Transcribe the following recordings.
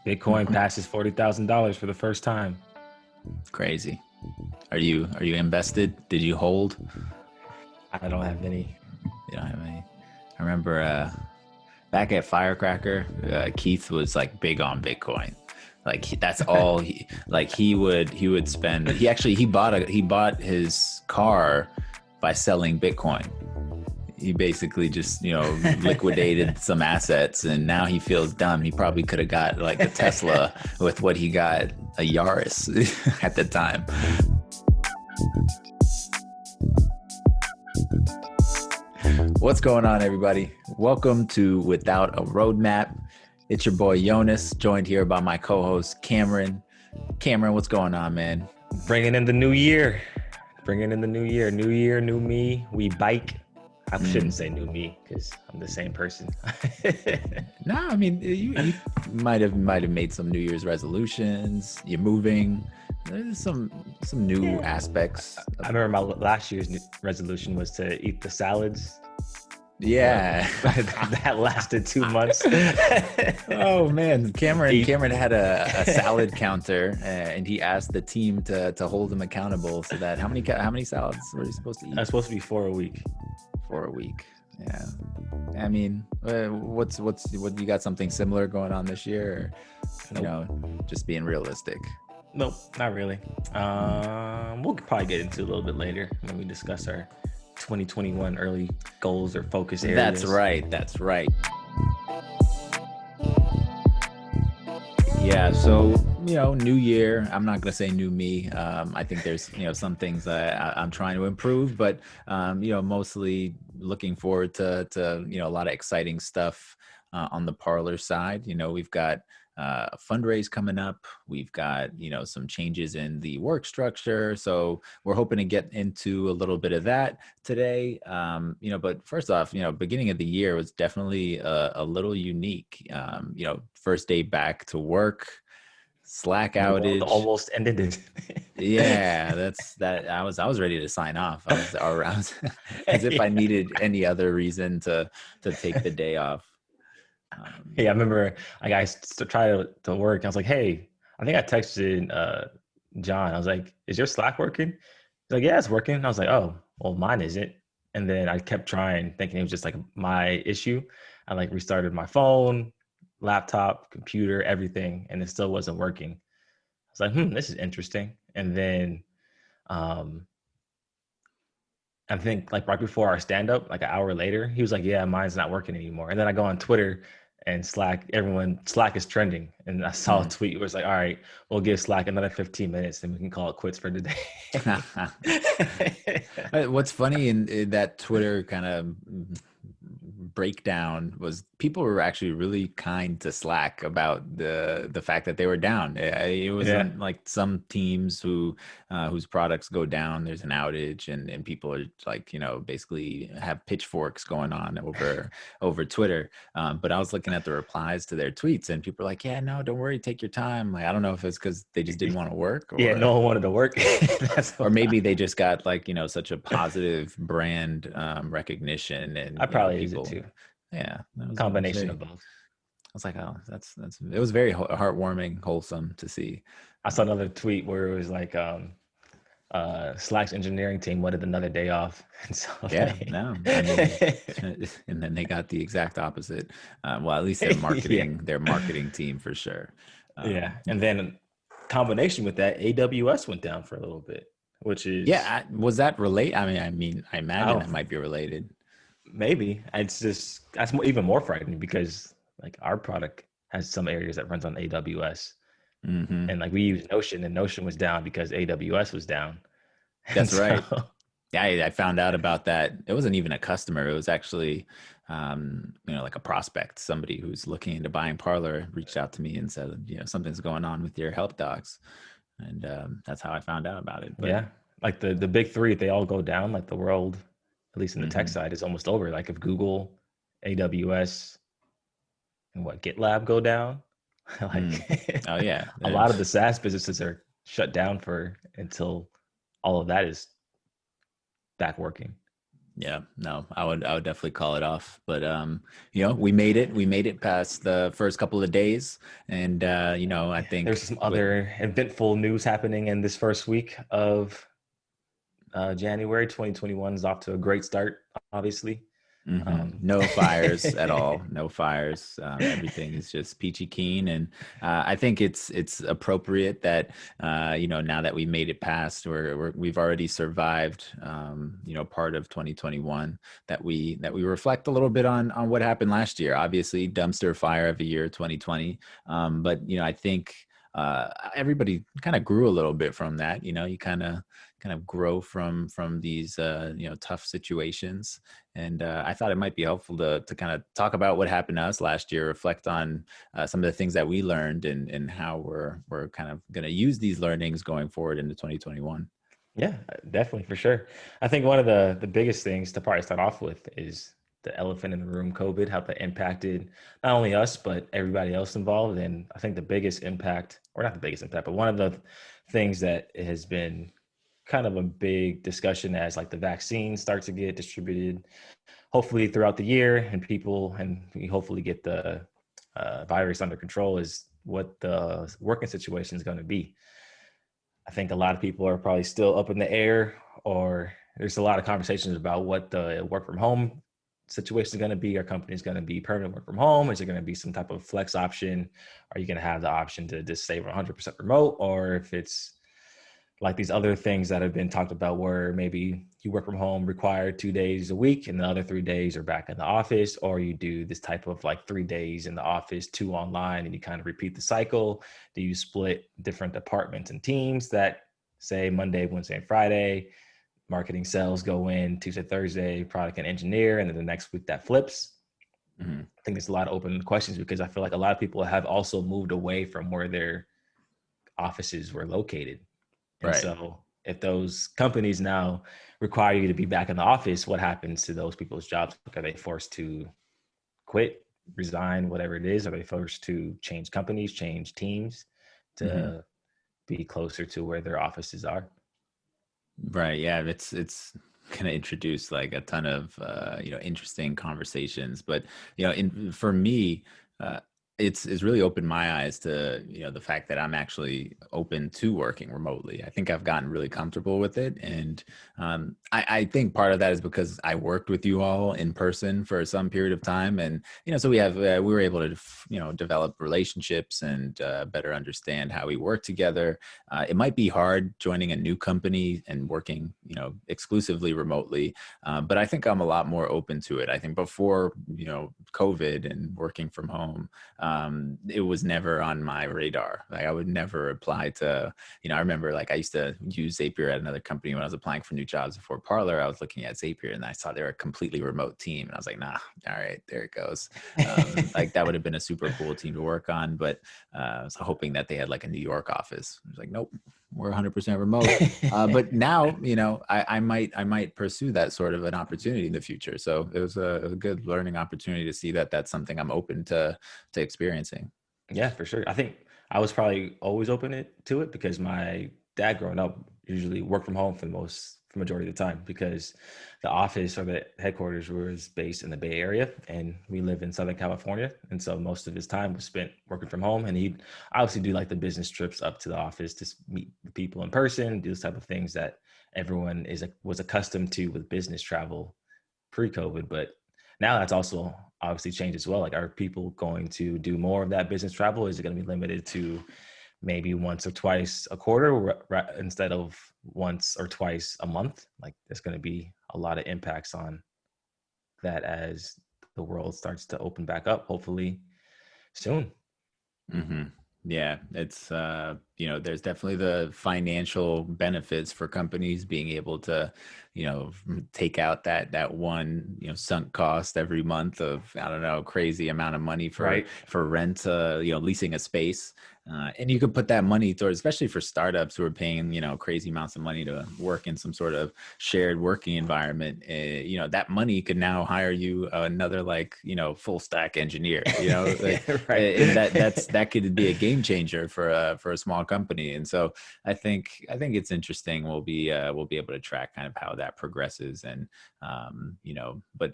Bitcoin passes $40,000 for the first time. Crazy. Are you invested? Did you hold? I don't have any. You don't have any. I remember back at Firecracker, Keith was like big on Bitcoin. Like that's all he would spend. He bought his car by selling Bitcoin. He basically just liquidated some assets, and now he feels dumb. He probably could have got like a Tesla with what he got, a Yaris at the time. What's going on, everybody? Welcome to Without a Roadmap. It's your boy Yonas, joined here by my co-host Cameron. Cameron, what's going on, man? Bringing in the new year. New year, new me. We bike. I shouldn't say new me because I'm the same person. No, I mean you might have made some New Year's resolutions. You're moving. There's some new aspects. I remember my last year's resolution was to eat the salads. Yeah, that lasted 2 months. Oh man, Cameron had a salad counter, and he asked the team to hold him accountable. So that how many salads were you supposed to eat? I was supposed to be 4 a week. 4 a week. Yeah. I mean, what you got something similar going on this year? Or, Nope. Just being realistic. Nope, not really. We'll probably get into it a little bit later when we discuss our 2021 early goals or focus areas. That's right. Yeah, so new year. I'm not gonna say new me. I think there's some things I'm trying to improve, but mostly looking forward to a lot of exciting stuff on the Parlor side. We've got a fundraise coming up. We've got some changes in the work structure, so we're hoping to get into a little bit of that today. But first off, beginning of the year was definitely a little unique. First day back to work, Slack outage almost ended it. Yeah, that. I was ready to sign off. I was around as if I needed any other reason to take the day off. Hey, I remember I tried to work. I was like, hey, I think I texted John. I was like, is your Slack working? He's like, yeah, it's working. I was like, oh, well, mine isn't. And then I kept trying, thinking it was just like my issue. I like restarted my phone, laptop, computer, everything, and it still wasn't working. I was like, this is interesting. And then I think like right before our stand-up, like an hour later, he was like, yeah, mine's not working anymore. And then I go on Twitter and Slack is trending. And I saw a tweet where it's like, all right, we'll give Slack another 15 minutes and we can call it quits for today. What's funny in that Twitter kind of breakdown was people were actually really kind to Slack about the fact that they were down. It wasn't like some teams whose products go down, there's an outage, and people are like basically have pitchforks going on over Twitter. But I was looking at the replies to their tweets, and people are like, yeah, no, don't worry, take your time. Like, I don't know if it's because they just didn't want to work, or no one wanted to work. Or maybe they just got like such a positive brand recognition, and I probably use it too. Yeah, that was combination of both. I was like, oh, that's it was very heartwarming, wholesome to see. I saw another tweet where it was like Slack's engineering team wanted another day off. And so and then they got the exact opposite. Well, at least their marketing team for sure. And then combination with that, AWS went down for a little bit, which is was that related? I mean, I imagine that might be related. Maybe that's even more frightening because like our product has some areas that runs on AWS, and like we use Notion, and Notion was down because AWS was down. That's right. Yeah, I found out about that. It wasn't even a customer. It was actually, like a prospect. Somebody who's looking into buying Parlor reached out to me and said, something's going on with your help docs, and that's how I found out about it. But like the big three, they all go down. Like the world, at least in the tech side, is almost over. Like if Google, AWS, and GitLab go down, like oh yeah, a lot of the SaaS businesses are shut down until all of that is back working. Yeah, no, I would definitely call it off. But we made it past the first couple of days, and I Yeah, think there's some with other eventful news happening in this first week of January. 2021 is off to a great start, obviously. Um, no fires at all, no fires. Everything is just peachy keen, and I think it's appropriate that now that we made it past, we've already survived, part of 2021, that we reflect a little bit on what happened last year. Obviously, dumpster fire of a year, 2020, but I think everybody kind of grew a little bit from that. You kind of grow from these tough situations, and I thought it might be helpful to kind of talk about what happened to us last year, reflect on some of the things that we learned, and how we're kind of going to use these learnings going forward into 2021. Yeah, definitely for sure. I think one of the biggest things to probably start off with is the elephant in the room, COVID, how that impacted not only us but everybody else involved. And I think the biggest impact, or not the biggest impact, but one of the things that has been kind of a big discussion as like the vaccine starts to get distributed, hopefully throughout the year, and people and we hopefully get the virus under control, is what the working situation is going to be. I think a lot of people are probably still up in the air, or there's a lot of conversations about what the work from home situation is going to be. Are companies going to be permanent work from home? Is it going to be some type of flex option? Are you going to have the option to just stay 100% remote? Or if it's like these other things that have been talked about where maybe you work from home required 2 days a week and the other 3 days are back in the office, or you do this type of like 3 days in the office, two online, and you kind of repeat the cycle. Do you split different departments and teams that say Monday, Wednesday, and Friday, marketing, sales go in Tuesday, Thursday, product and engineer, and then the next week that flips? Mhm. I think there's a lot of open questions because I feel like a lot of people have also moved away from where their offices were located. And Right. so if those companies now require you to be back in the office, what happens to those people's jobs? Are they forced to quit, resign, whatever it is? Are they forced to change companies, change teams hmm to be closer to where their offices are? Right. Yeah. It's going to introduce like a ton of interesting conversations, but for me, uh, it's really opened my eyes to the fact that I'm actually open to working remotely. I think I've gotten really comfortable with it, and I think part of that is because I worked with you all in person for some period of time, and so we were able to develop relationships and better understand how we work together. It might be hard joining a new company and working, exclusively remotely, but I think I'm a lot more open to it. I think before, COVID and working from home, it was never on my radar. Like I would never apply to, I remember like I used to use Zapier at another company when I was applying for new jobs before Parlor. I was looking at Zapier and I saw they were a completely remote team, and I was like, nah, all right, there it goes. Like that would have been a super cool team to work on, but I was hoping that they had like a New York office. I was like, nope, we're 100% remote. But now, I might pursue that sort of an opportunity in the future. So it was a good learning opportunity to see that that's something I'm open to experiencing. Yeah, for sure. I think I was probably always to it because my dad growing up usually worked from home for majority of the time because the office or the headquarters was based in the Bay Area and we live in Southern California. And so most of his time was spent working from home, and he'd obviously do like the business trips up to the office to meet the people in person, do those type of things that everyone was accustomed to with business travel pre-COVID. But now that's also obviously changed as well. Like, are people going to do more of that business travel? Is it going to be limited to maybe once or twice a quarter instead of once or twice a month? Like, there's going to be a lot of impacts on that as the world starts to open back up, hopefully soon. hmm Yeah, it's there's definitely the financial benefits for companies being able to, take out that one, sunk cost every month of, I don't know, crazy amount of money for Right. rent, leasing a space. And you could put that money towards, especially for startups who are paying, crazy amounts of money to work in some sort of shared working environment. That money could now hire you another like, full stack engineer, like, Right. and that could be a game changer for a small small company. And so I think it's interesting. We'll be able to track kind of how that progresses. And but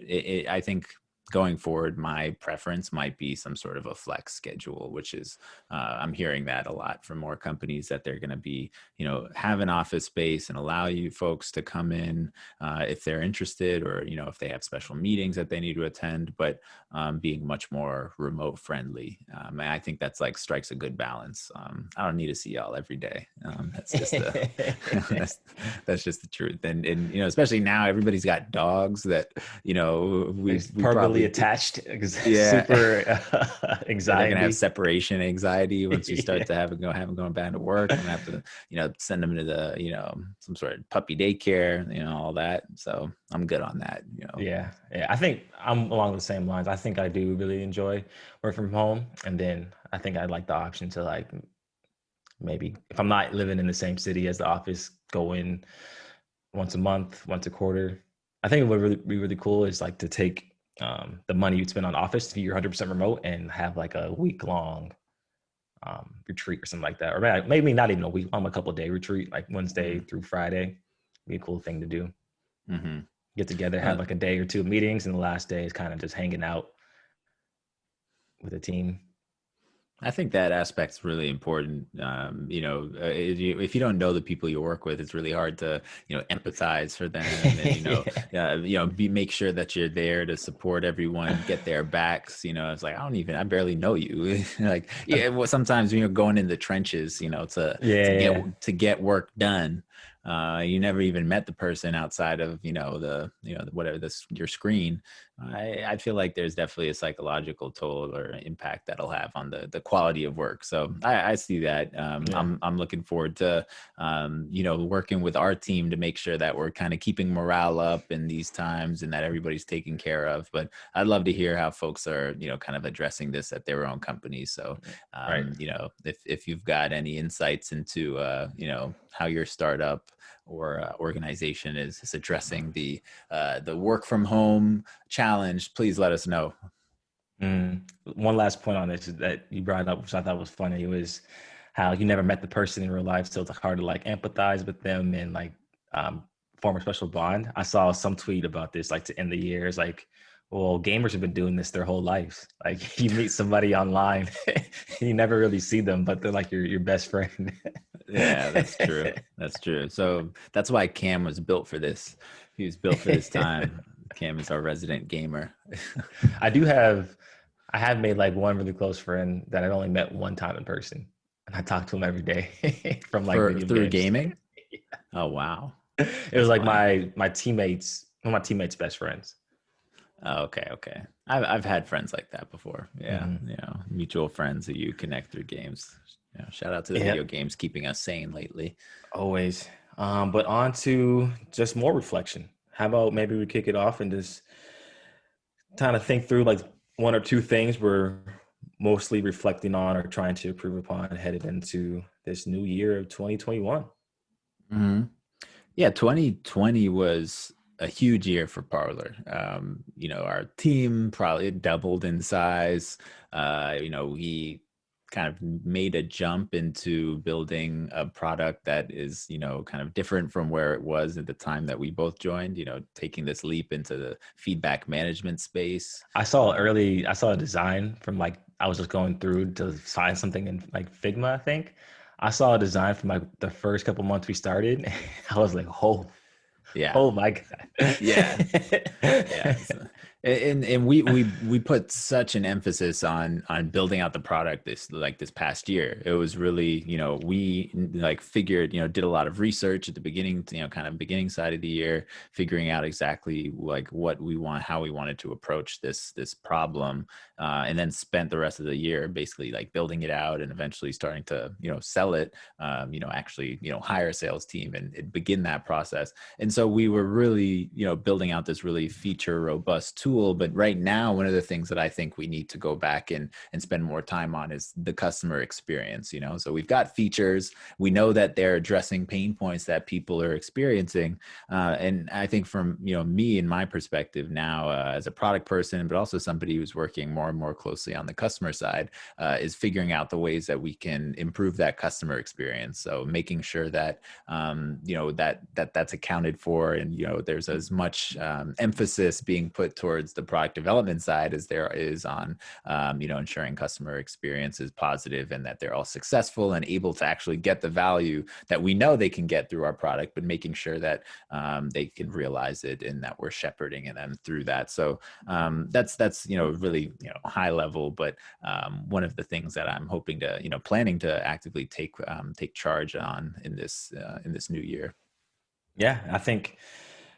I think going forward, my preference might be some sort of a flex schedule, which is I'm hearing that a lot from more companies, that they're going to be, have an office space and allow you folks to come in if they're interested, or if they have special meetings that they need to attend, but being much more remote friendly. And I think that's like strikes a good balance. I don't need to see y'all every day. That's just that's, that's just the truth. And especially now, everybody's got dogs that we Permanently probably, attached, yeah. super They're gonna have anxiety. separation anxiety once you start Yeah. to have them going back to work. I'm gonna have to, send them to the, some sort of puppy daycare, all that. So I'm good on that. Yeah, yeah. I think I'm along the same lines. I think I do really enjoy work from home, and then I think I'd like the option to like maybe if I'm not living in the same city as the office, go in once a month, once a quarter. I think what would really be really cool is like to take the money you'd spend on office if you're 100% remote and have like a week long retreat or something like that, or maybe not even a week, a couple of day retreat, like Wednesday Mm-hmm. through Friday. Be a cool thing to do. Mm-hmm. Get together, have like a day or two of meetings, and the last day is kind of just hanging out with the team. I think that aspect's really important. If you don't know the people you work with, it's really hard to, empathize for them, and make sure that you're there to support everyone, get their backs. It's like I barely know you. Like, yeah, well, sometimes going in the trenches, Yeah, to get work done. You never even met the person outside of whatever your screen. I feel like there's definitely a psychological toll or impact that'll have on the quality of work. So I see that. yeah, I'm looking forward to working with our team to make sure that we're kind of keeping morale up in these times and that everybody's taken care of. But I'd love to hear how folks are kind of addressing this at their own companies. So right. if you've got any insights into how your startup or organization is addressing the work from home challenge, please let us know. One last point on this is that you brought up, which I thought was funny, was how you never met the person in real life, so it's like hard to like empathize with them and like form a special bond. I saw some tweet about this, like to end the year. It's like, well, gamers have been doing this their whole lives. Like you meet somebody online, you never really see them, but they're like your best friend. Yeah, that's true. That's true. So that's why Cam was built for this. He was built for this time. Cam is our resident gamer. I have made like one really close friend that I've only met one time in person, and I talk to him every day from like For video through games. gaming. Oh wow, It was that's like funny. my teammates, one of my teammates' best friends. Oh, okay. I've had friends like that before. Yeah, Hmm. mutual friends that you connect through games. Shout out to the Yeah, video games keeping us sane lately. always. But on to just more reflection. How about maybe we kick it off and just kind of think through like one or two things we're mostly reflecting on or trying to improve upon headed into this new year of 2021. Hmm. Yeah, 2020 was a huge year for Parlor. Our team probably doubled in size. We kind of made a jump into building a product that is, kind of different from where it was at the time that we both joined, taking this leap into the feedback management space. I saw a design from like I was just going through to find something in like Figma, I think. I saw a design from like the first couple months we started. I was like, Yeah. oh my Yeah. Yeah. God. And we put such an emphasis on building out the product this past year. It was really, we like figured, did a lot of research at the beginning, kind of beginning side of the year, figuring out exactly like what we want, how we wanted to approach this problem, and then spent the rest of the year basically like building it out and eventually starting to sell it, actually hire a sales team and begin that process. And so we were really building out this really feature robust tool tool. But right now, one of the things that I think we need to go back and spend more time on is the customer experience, you know? So we've got features, we know that they're addressing pain points that people are experiencing. And I think from, you know, me and my perspective now as a product person, but also somebody who's working more and more closely on the customer side, is figuring out the ways that we can improve that customer experience. So making sure that you know, that's accounted for, and you know, there's as much emphasis being put towards the product development side as there is on you know, ensuring customer experience is positive and that they're all successful and able to actually get the value that we know they can get through our product, but making sure that they can realize it and that we're shepherding them through that. So that's you know, really, you know, high level, but one of the things that I'm hoping to, you know, planning to actively take charge on in this new year. Yeah, I think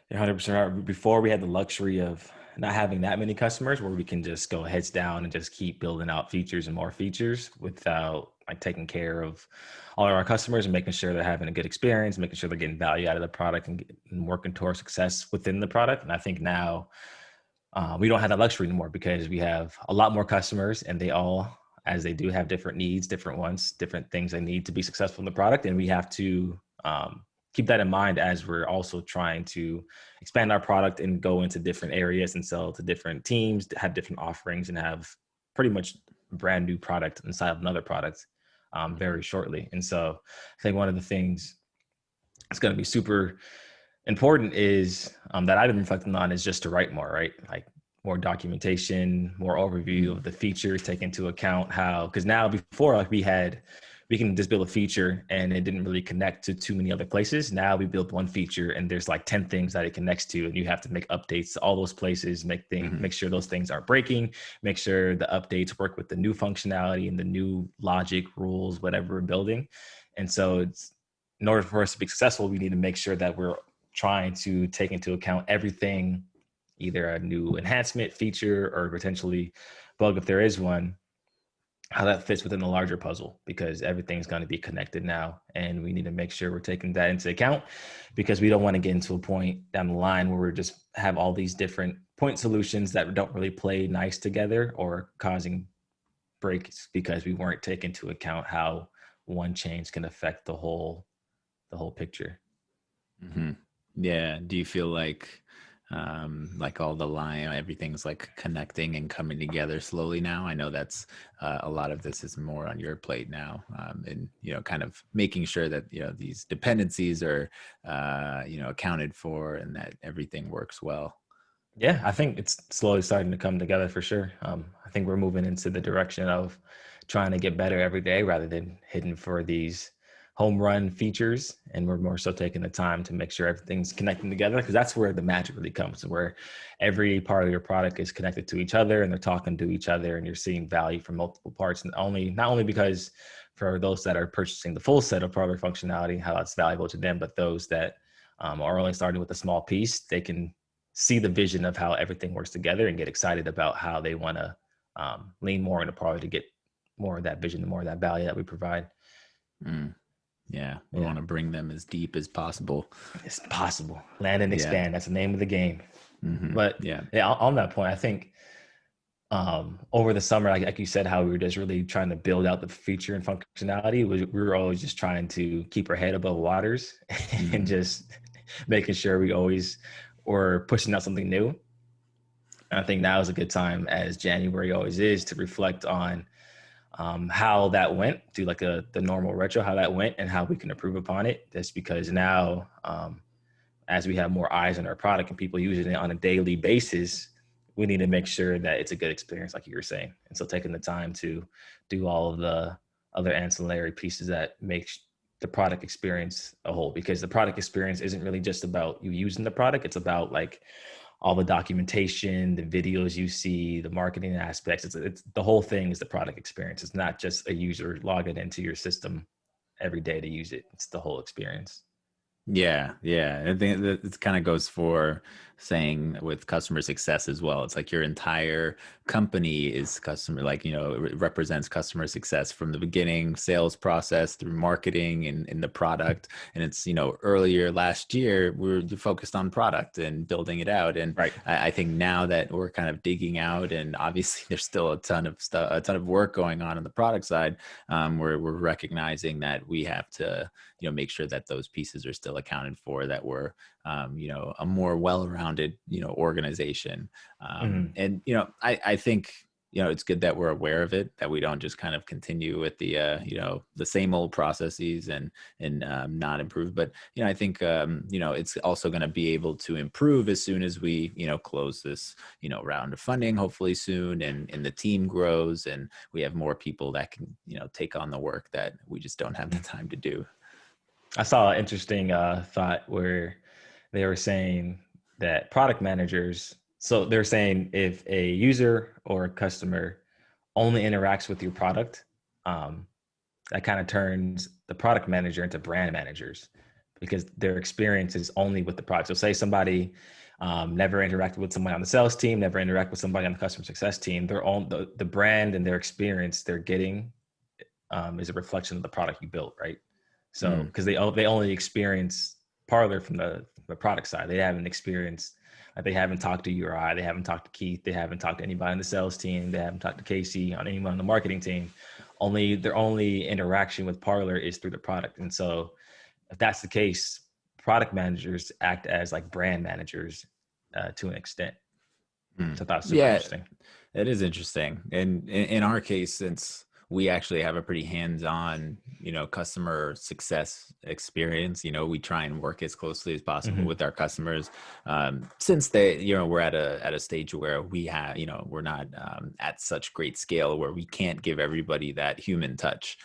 you're 100% right. Before we had the luxury of not having that many customers where we can just go heads down and just keep building out features and more features without like taking care of all of our customers and making sure they're having a good experience, making sure they're getting value out of the product and working towards success within the product. And I think now we don't have that luxury anymore because we have a lot more customers and they all, as they do, have different needs, different wants, different things they need to be successful in the product. And we have to keep that in mind as we're also trying to expand our product and go into different areas and sell to different teams, have different offerings, and have pretty much a brand new product inside of another product very shortly. And so I think one of the things that's going to be super important is that I've been reflecting on is just to write more, right? Like more documentation, more overview of the features, take into account how, because now before like we can just build a feature and it didn't really connect to too many other places. Now we build one feature and there's like 10 things that it connects to, and you have to make updates to all those places, make sure those things aren't breaking, make sure the updates work with the new functionality and the new logic, rules, whatever we're building. And so it's, in order for us to be successful, we need to make sure that we're trying to take into account everything, either a new enhancement feature or potentially bug if there is one, how that fits within the larger puzzle, because everything's going to be connected now. And we need to make sure we're taking that into account, because we don't want to get into a point down the line where we just have all these different point solutions that don't really play nice together or causing breaks because we weren't taking into account how one change can affect the whole picture. Mm-hmm. Yeah. Do you feel like all the line, everything's like connecting and coming together slowly now? I know that's a lot of this is more on your plate now, and you know, kind of making sure that, you know, these dependencies are you know, accounted for and that everything works well. Yeah, I think it's slowly starting to come together for sure. I think we're moving into the direction of trying to get better every day rather than hitting for these home run features. And we're more so taking the time to make sure everything's connecting together, because that's where the magic really comes, where every part of your product is connected to each other and they're talking to each other and you're seeing value from multiple parts. And not only because for those that are purchasing the full set of product functionality, how that's valuable to them, but those that are only starting with a small piece, they can see the vision of how everything works together and get excited about how they want to lean more into product to get more of that vision and more of that value that we provide. Mm. Yeah, we Yeah, want to bring them as deep as possible. it's possible. Land and Yeah. expand. That's the name of the game. But Yeah. yeah, on that point, I think over the summer, like you said, how we were just really trying to build out the feature and functionality. We were always just trying to keep our head above waters and Hmm. just making sure we always were pushing out something new. And I think now is a good time, as January always is, to reflect on how that went, do like the normal retro, how that went and how we can improve upon it. Just because now, as we have more eyes on our product and people using it on a daily basis, we need to make sure that it's a good experience, like you were saying. And so taking the time to do all of the other ancillary pieces that make the product experience a whole, because the product experience isn't really just about you using the product. It's about like all the documentation, the videos you see, the marketing aspects. It's the whole thing is the product experience. It's not just a user logging into your system every day to use it. It's the whole experience. Yeah. I think that it kind of goes for saying with customer success as well. It's like your entire company is customer, like, it represents customer success from the beginning, sales process through marketing and the product. And it's, earlier last year, we were focused on product and building it out. And Right. I think now that we're kind of digging out, and obviously there's still a ton of stuff, a ton of work going on the product side, we're recognizing that we have to make sure that those pieces are still accounted for, that we're a more well-rounded organization. Mhm. And I think it's good that we're aware of it, that we don't just kind of continue with the same old processes and not improve. But I think it's also going to be able to improve as soon as we close this round of funding, hopefully soon, and the team grows and we have more people that can take on the work that we just don't have the time to do. I saw an interesting thought where they were saying that product managers, so they're saying if a user or a customer only interacts with your product, um, that kind of turns the product manager into brand managers because their experience is only with the product. So say somebody never interacted with somebody on the sales team, never interacted with somebody on the customer success team, their own the brand and their experience they're getting is a reflection of the product you built, right? So Mm, because they only experience Parlor from the product side, they haven't experienced like they haven't talked to you or I, they haven't talked to Keith, they haven't talked to anybody on the sales team, they haven't talked to Casey on anyone on the marketing team. Only their only interaction with Parlor is through the product, and so if that's the case, product managers act as like brand managers to an extent. mm. So I thought it was super Yeah, interesting. it is interesting. And in our case, since we actually have a pretty hands-on, customer success experience, we try and work as closely as possible Mm-hmm. with our customers. Since we're at a stage where we have, we're not at such great scale where we can't give everybody that human touch.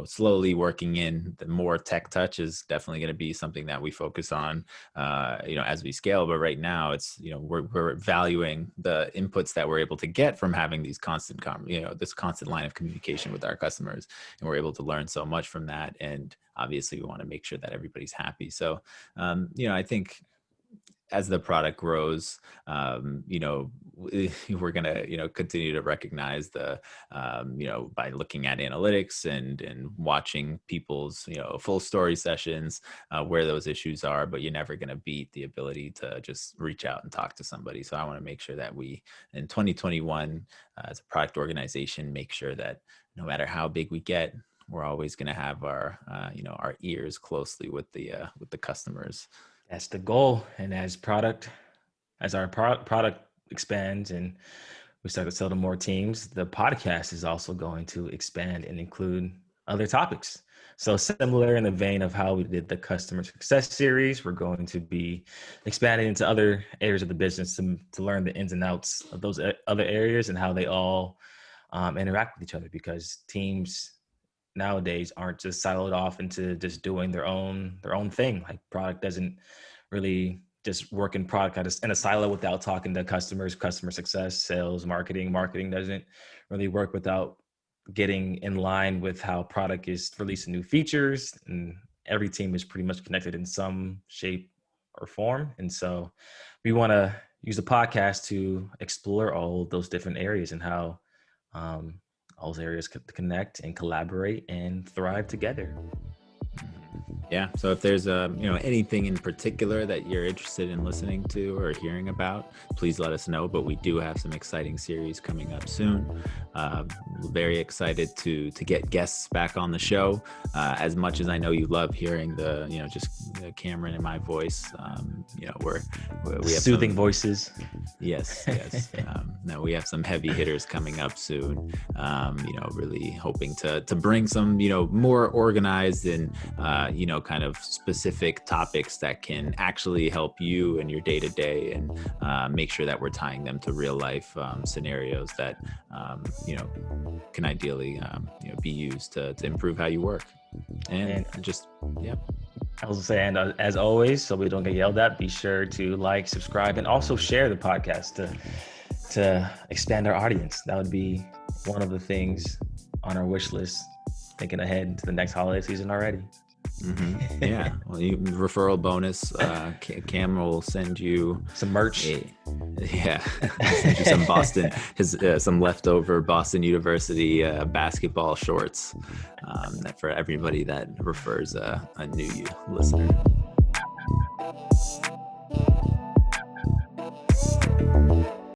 Slowly working in the more tech touch is definitely going to be something that we focus on as we scale. But right now it's, we're valuing the inputs that we're able to get from having these constant, this constant line of communication with our customers. And we're able to learn so much from that. And obviously we want to make sure that everybody's happy. So, I think as the product grows, we're gonna, continue to recognize by looking at analytics and watching people's, full story sessions, where those issues are. But you're never gonna beat the ability to just reach out and talk to somebody. So I want to make sure that we, in 2021, as a product organization, make sure that no matter how big we get, we're always going to have our our ears closely with the customers. That's the goal. And as our product expands and we start to sell to more teams, the podcast is also going to expand and include other topics. So similar in the vein of how we did the customer success series, we're going to be expanding into other areas of the business to learn the ins and outs of those other areas and how they all interact with each other because teams nowadays aren't just siloed off into just doing their own thing. Like product doesn't really just work in product in a silo without talking to customers, customer success, sales, marketing. Marketing doesn't really work without getting in line with how product is releasing new features. And every team is pretty much connected in some shape or form. And so we want to use the podcast to explore all those different areas and how um, all those areas could connect and collaborate and thrive together. Yeah. So if there's anything in particular that you're interested in listening to or hearing about, please let us know. But we do have some exciting series coming up soon. Very excited to get guests back on the show. As much as I know you love hearing just Cameron and my voice, we have Soothing voices. Yes. Now we have some heavy hitters coming up soon. Really hoping to bring some more organized and kind of specific topics that can actually help you in your day to day, and make sure that we're tying them to real life scenarios that can ideally be used to improve how you work. And just yeah. I was saying, as always, so we don't get yelled at, be sure to like, subscribe, and also share the podcast to expand our audience. That would be one of the things on our wish list, thinking ahead to the next holiday season already. Yeah. Well, you referral bonus. Cam will send you Some merch. yeah, I'll send you some Boston, some leftover Boston University basketball shorts for everybody that refers a new you listener.